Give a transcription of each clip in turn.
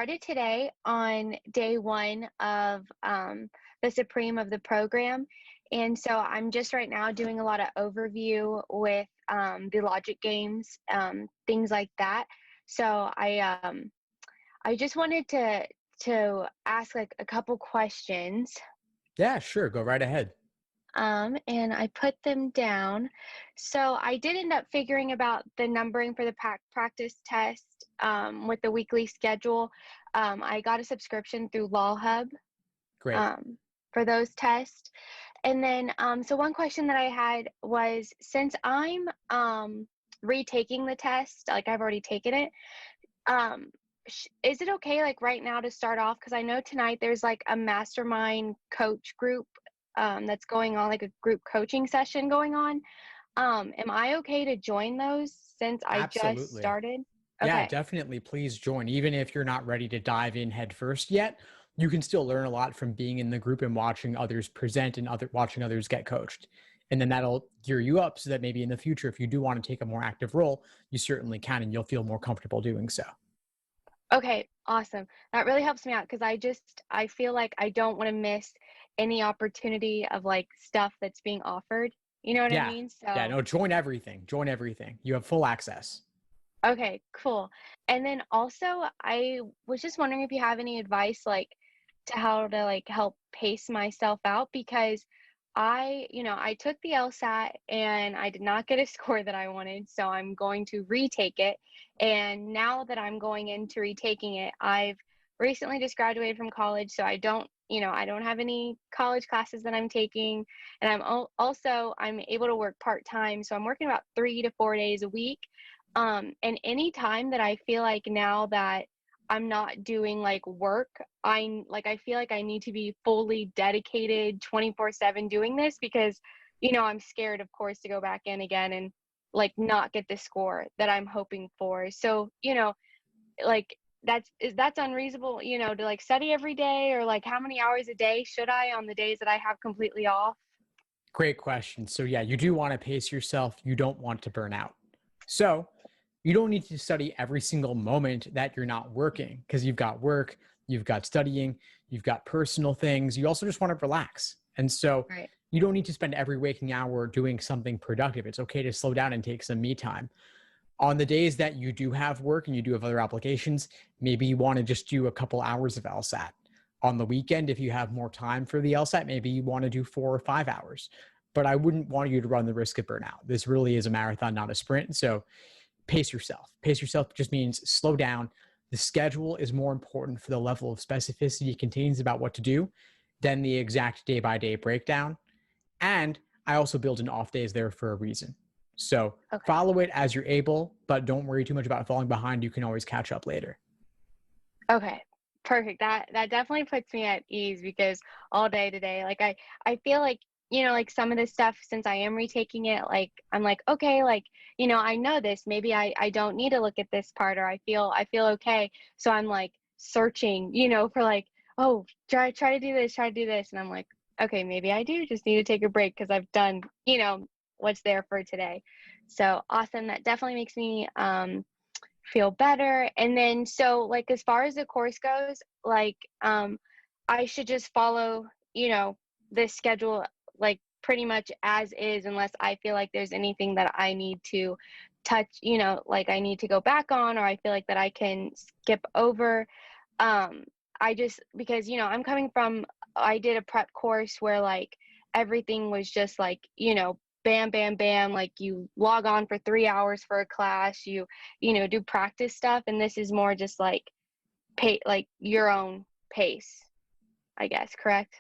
started today on day one of the Supreme of the program. And so I'm just right now doing a lot of overview with the logic games, things like that. So I just wanted to ask like a couple questions. Yeah, sure. Go right ahead. And I put them down. So I did end up figuring about the numbering for the practice test with the weekly schedule. I got a subscription through Law Hub Great. for those tests. And then, so one question that I had was, since I'm retaking the test, like I've already taken it, um, is it okay like right now to start off? Because I know tonight there's like a mastermind coach group that's going on, like a group coaching session going on. Am I okay to join those since I just Absolutely. started? Yeah, Okay. definitely. Please join. Even if you're not ready to dive in head first yet, you can still learn a lot from being in the group and watching others present and watching others get coached. And then that'll gear you up so that maybe in the future, if you do want to take a more active role, you certainly can and you'll feel more comfortable doing so. Okay, awesome. That really helps me out because I feel like I don't want to miss any opportunity of like stuff that's being offered. You know what I Yeah. mean? Yeah. So, No, join everything. Join everything. You have full access. okay, cool. And then also, I was just wondering if you have any advice like to how to like help pace myself out because I took the LSAT and I did not get a score that I wanted, so I'm going to retake it. And now that I'm going into retaking it, I've recently just graduated from college, so I don't have any college classes that I'm taking, and I'm able to work part-time, so I'm working about 3 to 4 days a week. And any time that I feel like now that I'm not doing like work, I feel like I need to be fully dedicated 24/7 doing this because I'm scared of course to go back in again and like not get the score that I'm hoping for. So, like that's unreasonable, to like study every day or like how many hours a day should I on the days that I have completely off? Great question. So, yeah, you do want to pace yourself. You don't want to burn out. So, you don't need to study every single moment that you're not working because you've got work, you've got studying, you've got personal things. You also just want to relax. And so, Right. you don't need to spend every waking hour doing something productive. It's okay to slow down and take some me time. On the days that you do have work and you do have other obligations, maybe you want to just do a couple hours of LSAT. On the weekend, if you have more time for the LSAT, maybe you want to do 4 or 5 hours. But I wouldn't want you to run the risk of burnout. This really is a marathon, not a sprint. So pace yourself. Pace yourself just means slow down. The schedule is more important for the level of specificity it contains about what to do than the exact day by day breakdown. And I also build in off days there for a reason. So Okay. follow it as you're able, but don't worry too much about falling behind. You can always catch up later. Okay, perfect. That definitely puts me at ease because all day today, like I feel like, like some of this stuff since I am retaking it, like I'm like, okay, like, I know this. Maybe I don't need to look at this part or I feel okay. So I'm like searching, for like, oh, try to do this, try to do this. And I'm like, okay, maybe I do just need to take a break because I've done, what's there for today. So awesome. That definitely makes me feel better. And then so like as far as the course goes, like I should just follow, this schedule like pretty much as is unless I feel like there's anything that I need to touch, like I need to go back on or I feel like that I can skip over. Um I just because I'm coming from I did a prep course where like everything was just like, bam bam bam, like you log on for 3 hours for a class, you do practice stuff, and this is more just like pay like your own pace, I guess, correct?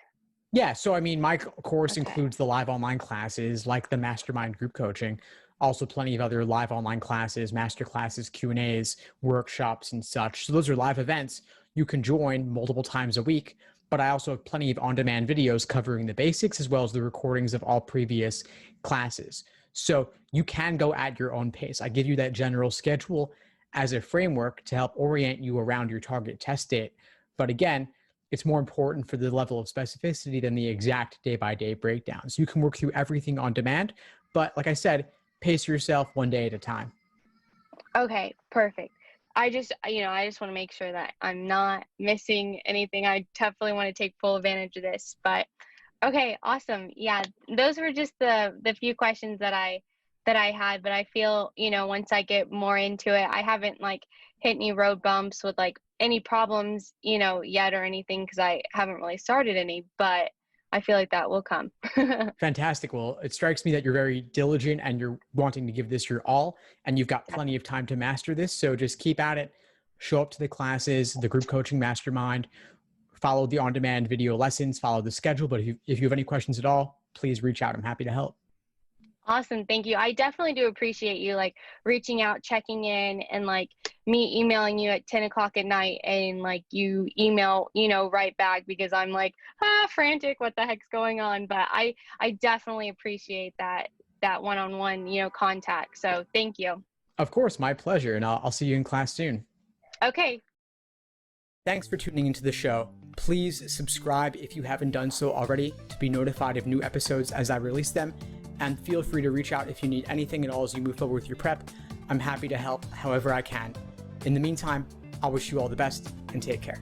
Yeah. So, I mean, my course Okay. includes the live online classes like the Mastermind group coaching, also plenty of other live online classes, master classes, Q&As, workshops, and such. So those are live events you can join multiple times a week. But I also have plenty of on-demand videos covering the basics as well as the recordings of all previous classes. So you can go at your own pace. I give you that general schedule as a framework to help orient you around your target test date. But again, it's more important for the level of specificity than the exact day by day breakdown. So you can work through everything on demand, but like I said, pace yourself one day at a time. Okay, perfect. I just, I just want to make sure that I'm not missing anything. I definitely want to take full advantage of this. But okay, awesome. Yeah, those were just the few questions that I had, but I feel, once I get more into it, I haven't like hit any road bumps with like any problems, yet or anything because I haven't really started any, but I feel like that will come. Fantastic. Well, it strikes me that you're very diligent and you're wanting to give this your all, and you've got plenty of time to master this. So just keep at it. Show up to the classes, the group coaching mastermind, follow the on-demand video lessons, follow the schedule. But if you have any questions at all, please reach out. I'm happy to help. Awesome. Thank you. I definitely do appreciate you like reaching out, checking in, and like me emailing you at 10 o'clock at night and like you email, right back because I'm like, frantic, what the heck's going on? But I definitely appreciate that one-on-one, contact. So thank you. Of course, my pleasure. And I'll see you in class soon. Okay. Thanks for tuning into the show. Please subscribe if you haven't done so already to be notified of new episodes as I release them. And feel free to reach out if you need anything at all as you move forward with your prep. I'm happy to help however I can. In the meantime, I'll wish you all the best and take care.